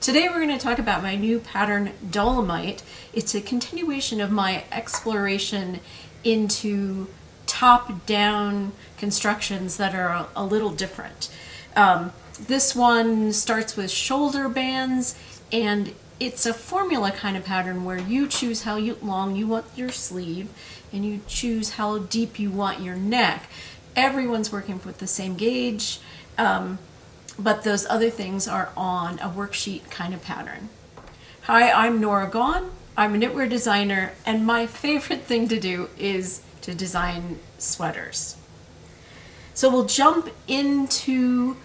Today we're going to talk about my new pattern, Dolomite. It's a continuation of my exploration into top-down constructions that are a little different. This one starts with shoulder bands, and it's a formula kind of pattern where you choose how long you want your sleeve and you choose how deep you want your neck. Everyone's working with the same gauge, but those other things are on a worksheet kind of pattern. Hi, I'm Norah Gaughan. I'm a knitwear designer, and my favorite thing to do is to design sweaters. So we'll jump into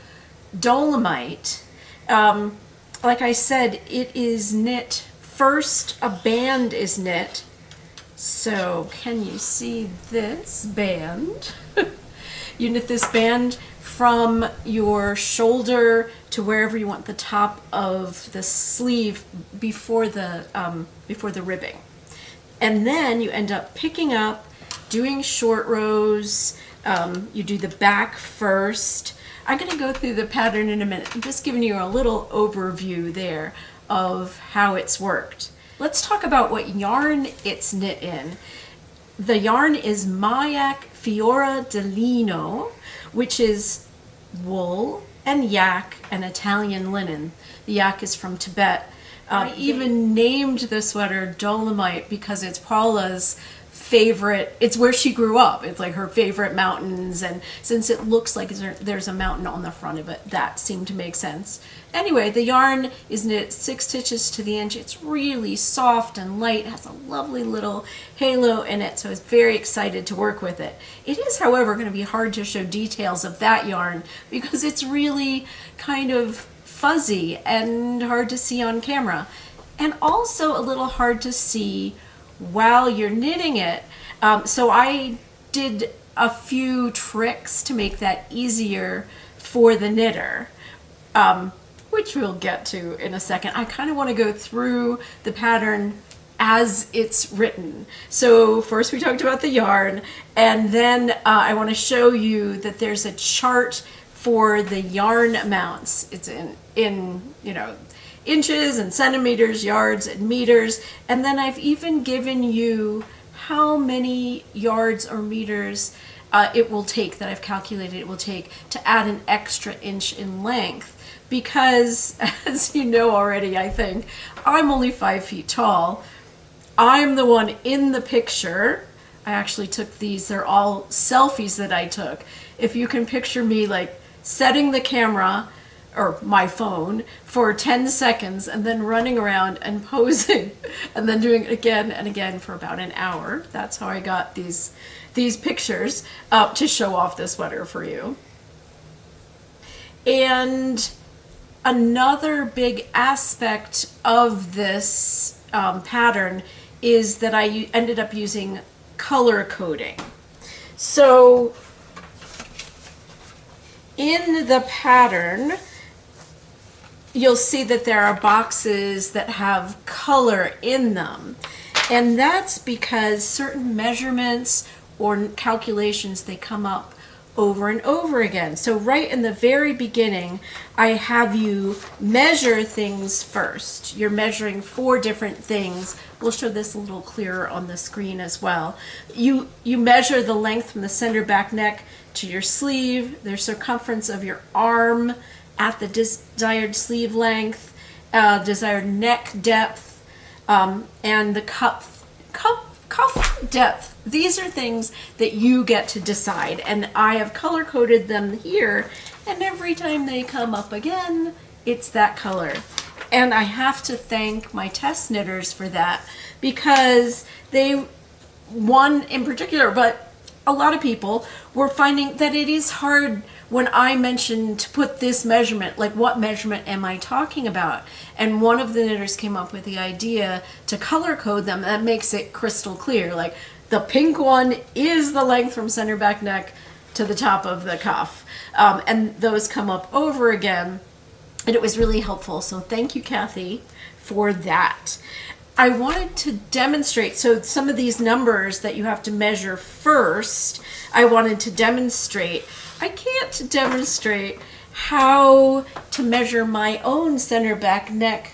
Dolomite. Like I said, it is knit first. A band is knit. So can you see this band? You knit this band from your shoulder to wherever you want the top of the sleeve before the ribbing. And then you end up picking up, doing short rows. You do the back first. I'm going to go through the pattern in a minute. I'm just giving you a little overview there of how it's worked. Let's talk about what yarn it's knit in. The yarn is Mayak Fiora di Lino, which is wool and yak and Italian linen. The yak is from Tibet. I even named the sweater Dolomite because it's Paula's favorite. It's where she grew up. It's like her favorite mountains, and since it looks like there's a mountain on the front of it, that seemed to make sense. Anyway, the yarn is knit 6 stitches to the inch. It's really soft and light, has a lovely little halo in it, so I was very excited to work with it. It is, however, going to be hard to show details of that yarn because it's really kind of fuzzy and hard to see on camera, and also a little hard to see while you're knitting it. So I did a few tricks to make that easier for the knitter, which we'll get to in a second. I kind of want to go through the pattern as it's written. So first we talked about the yarn, and then I want to show you that there's a chart for the yarn amounts. It's in inches and centimeters, yards and meters, and then I've even given you how many yards or meters it will take, that I've calculated it will take to add an extra inch in length, because as you know already, I think, I'm only 5 feet tall. I'm the one in the picture. I actually took these, they're all selfies that I took. If you can picture me like setting the camera or my phone for 10 seconds and then running around and posing and then doing it again and again for about an hour. That's how I got these pictures to show off the sweater for you. And another big aspect of this pattern is that I ended up using color coding. So in the pattern, you'll see that there are boxes that have color in them. And that's because certain measurements or calculations, they come up over and over again. So right in the very beginning, I have you measure things first. You're measuring 4 different things. We'll show this a little clearer on the screen as well. You measure the length from the center back neck to your sleeve, the circumference of your arm at the desired sleeve length, desired neck depth, and the cuff depth. These are things that you get to decide, and I have color coded them here, and every time they come up again, it's that color. And I have to thank my test knitters for that, because one in particular, but a lot of people were finding that it is hard when I mentioned to put this measurement, like what measurement am I talking about? And one of the knitters came up with the idea to color code them. That makes it crystal clear. Like the pink one is the length from center back neck to the top of the cuff. And those come up over again. And it was really helpful. So thank you, Kathy, for that. I wanted to demonstrate, so some of these numbers that you have to measure first, I wanted to demonstrate. I can't demonstrate how to measure my own center back neck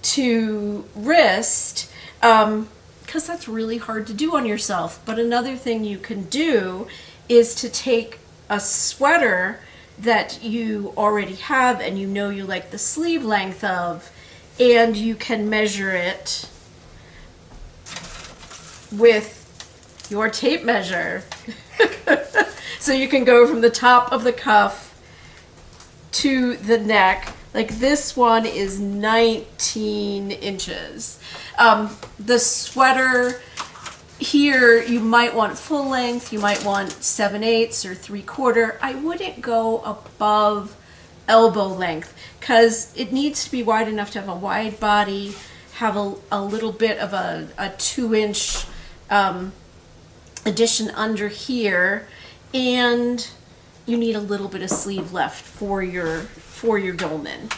to wrist, because that's really hard to do on yourself. But another thing you can do is to take a sweater that you already have and you know you like the sleeve length of, and you can measure it with your tape measure. So you can go from the top of the cuff to the neck. Like this one is 19 inches. The sweater here, you might want full length, you might want 7/8 or 3/4. I wouldn't go above elbow length because it needs to be wide enough to have a wide body, have a little bit of a 2-inch addition under here, and you need a little bit of sleeve left for your dolman.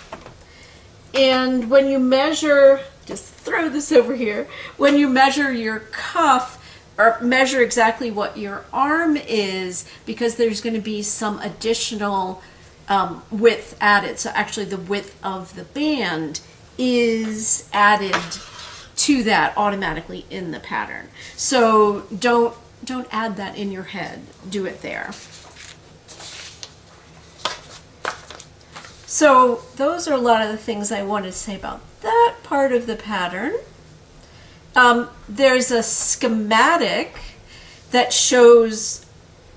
And when you measure, just throw this over here, when you measure your cuff, or measure exactly what your arm is, because there's going to be some additional width added. So actually the width of the band is added to that automatically in the pattern. So don't add that in your head, do it there. So those are a lot of the things I wanted to say about that part of the pattern. There's a schematic that shows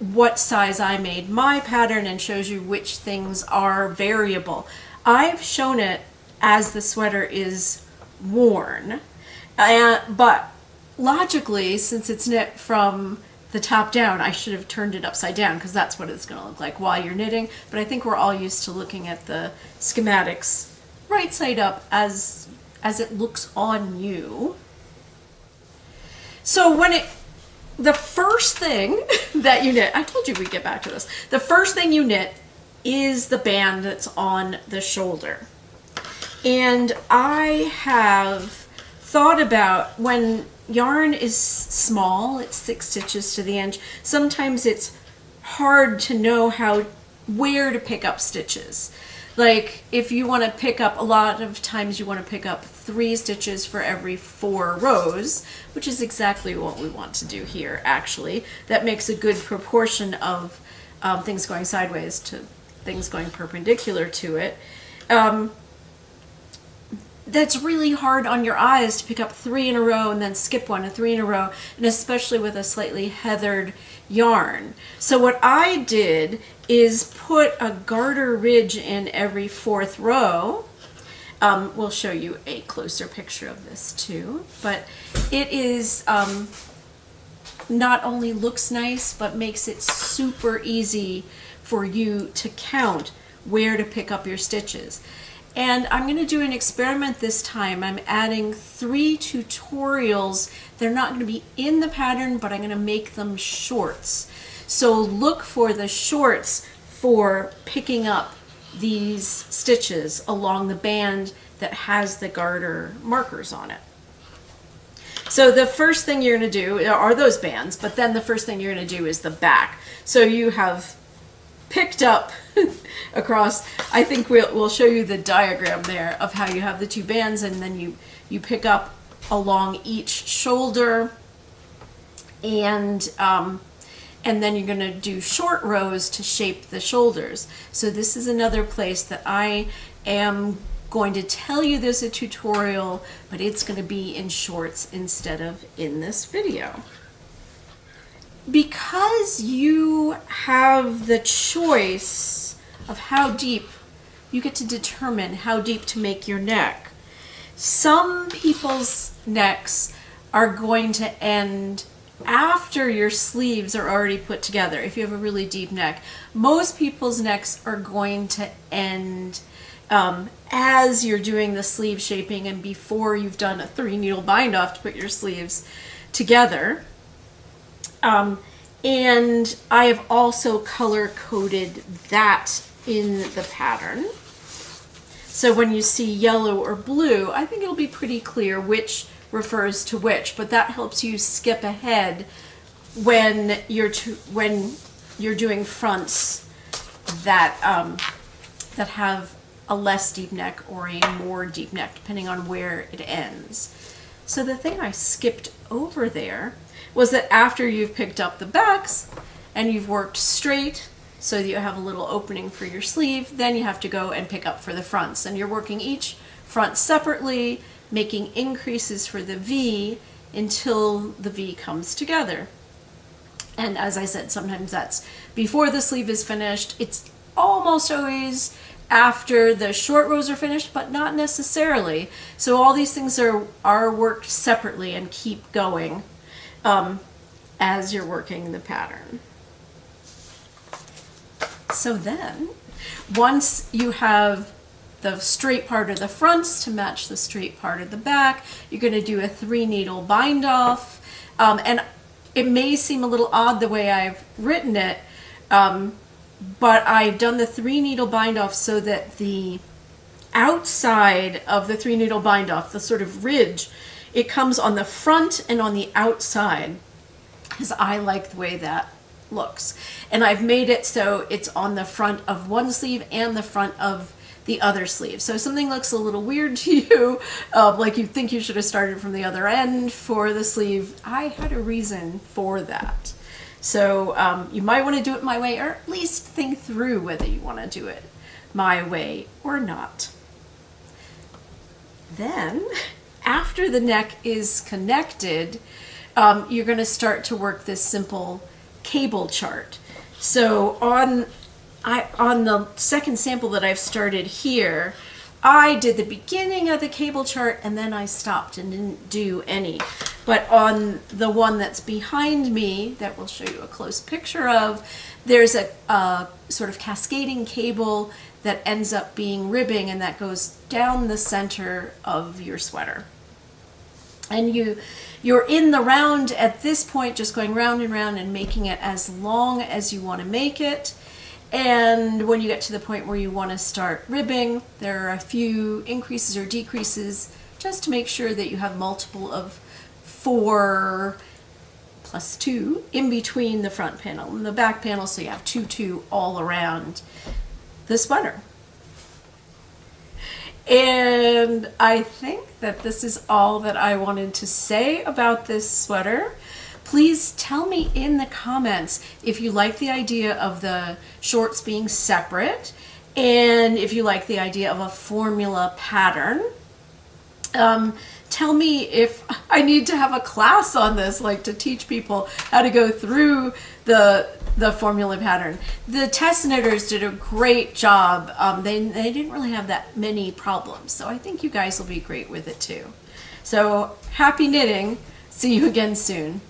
what size I made my pattern and shows you which things are variable. I've shown it as the sweater is worn, but logically, since it's knit from the top down, I should have turned it upside down because that's what it's going to look like while you're knitting. But I think we're all used to looking at the schematics right side up as it looks on you. So the first thing that you knit, I told you we'd get back to this. The first thing you knit is the band that's on the shoulder. And I have thought about, when yarn is small, it's 6 stitches to the inch, sometimes it's hard to know where to pick up stitches. Like if you want to pick up, a lot of times you want to pick up 3 stitches for every 4 rows, which is exactly what we want to do here actually. That makes a good proportion of things going sideways to things going perpendicular to it. That's really hard on your eyes to pick up 3 in a row and then skip 1 and 3 in a row, and especially with a slightly heathered yarn. So what I did is put a garter ridge in every 4th row. We'll show you a closer picture of this too, but it is not only looks nice, but makes it super easy for you to count where to pick up your stitches. And I'm going to do an experiment this time. I'm adding 3 tutorials. They're not going to be in the pattern, but I'm going to make them shorts. So look for the shorts for picking up these stitches along the band that has the garter markers on it. So the first thing you're going to do are those bands, but then the first thing you're going to do is the back. So you have picked up across, I think we'll show you the diagram there of how you have the 2 bands, and then you pick up along each shoulder, and then you're going to do short rows to shape the shoulders. So this is another place that I am going to tell you there's a tutorial, but it's going to be in shorts instead of in this video. Because you have the choice of how deep, you get to determine how deep to make your neck. Some people's necks are going to end after your sleeves are already put together, if you have a really deep neck. Most people's necks are going to end as you're doing the sleeve shaping and before you've done a 3-needle bind off to put your sleeves together. And I have also color coded that in the pattern. So when you see yellow or blue, I think it'll be pretty clear which refers to which, but that helps you skip ahead when you're doing fronts that that have a less deep neck or a more deep neck, depending on where it ends. So the thing I skipped over there was that after you've picked up the backs and you've worked straight so that you have a little opening for your sleeve, then you have to go and pick up for the fronts. And you're working each front separately, making increases for the V until the V comes together. And as I said, sometimes that's before the sleeve is finished. It's almost always after the short rows are finished, but not necessarily. So all these things are worked separately and keep going as you're working the pattern. So then, once you have the straight part of the fronts to match the straight part of the back, you're going to do a 3-needle bind off. And it may seem a little odd the way I've written it, but I've done the 3-needle bind off so that the outside of the 3-needle bind off, the sort of ridge, it comes on the front and on the outside, because I like the way that looks. And I've made it so it's on the front of one sleeve and the front of the other sleeve. So if something looks a little weird to you, like you think you should have started from the other end for the sleeve, I had a reason for that. So you might want to do it my way, or at least think through whether you want to do it my way or not. Then, after the neck is connected, you're going to start to work this simple cable chart. So on the second sample that I've started here, I did the beginning of the cable chart and then I stopped and didn't do any. But on the one that's behind me, that we'll show you a close picture of, there's a sort of cascading cable that ends up being ribbing, and that goes down the center of your sweater. And you're in the round at this point, just going round and round and making it as long as you want to make it. And when you get to the point where you want to start ribbing, there are a few increases or decreases just to make sure that you have multiple of 4 plus 2 in between the front panel and the back panel, so you have 2 all around the sweater. And I think that this is all that I wanted to say about this sweater. Please tell me in the comments if you like the idea of the shorts being separate, and if you like the idea of a formula pattern. Tell me if I need to have a class on this, like to teach people how to go through the formula pattern. The test knitters did a great job. They didn't really have that many problems, so I think you guys will be great with it too. So happy knitting. See you again soon.